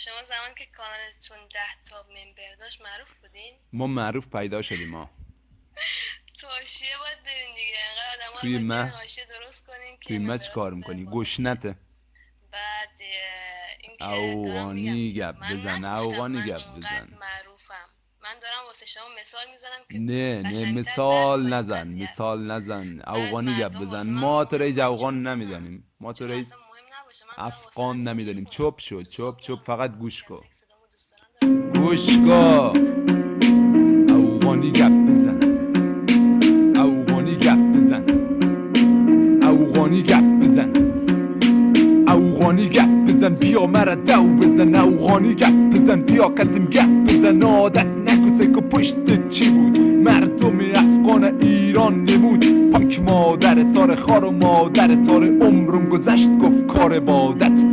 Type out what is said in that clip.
شما زمان که کانالتون 10 تا ممبر داشت معروف بودین؟ ما معروف پیدا شدیم ما. تو حاشیه باید برین دیگه، انقدر آدما توی رو باید مه حاشیه درست کنین که توی مه چی کار ممبراتون میکنی؟ برن بالا. گشنته بعد اینکه دارم اوغانی میگم گپ من بزن، نگفتم اوغانی من گپ اونقدر بزن. معروفم، من دارم واسه شما مثال میزنم که نه قشنگتر مثال درک کنین نزن، قضیه. مثال نزن، بعد اوغانی گپ مردم بزن. واسه من ما تو مهم ریج من چی اوغان میزنم، نمیزنیم، ما تو چرا ریج اصلا مهم نباشه، من دارم واسه افغان همین نمیدانیم. میخونم. چپ شو، چپ چپ، فقط گوش کن، کسایی که صدامو دوست دارن دارم گوش کن. اوغانی گپ بزن، اوغانی گپ بزن، اوغانی گپ بزن، اوغانی گپ بزن، بیا مرا دو بزن. اوغانی گپ بزن، بیا قدیم گپ بزن. عادت نکو سکو پشت چی بود؟ مردم افغان ایران نمود. پاک مادر تار خار و مادر تار عمرم گذشت گفت کار عبادت.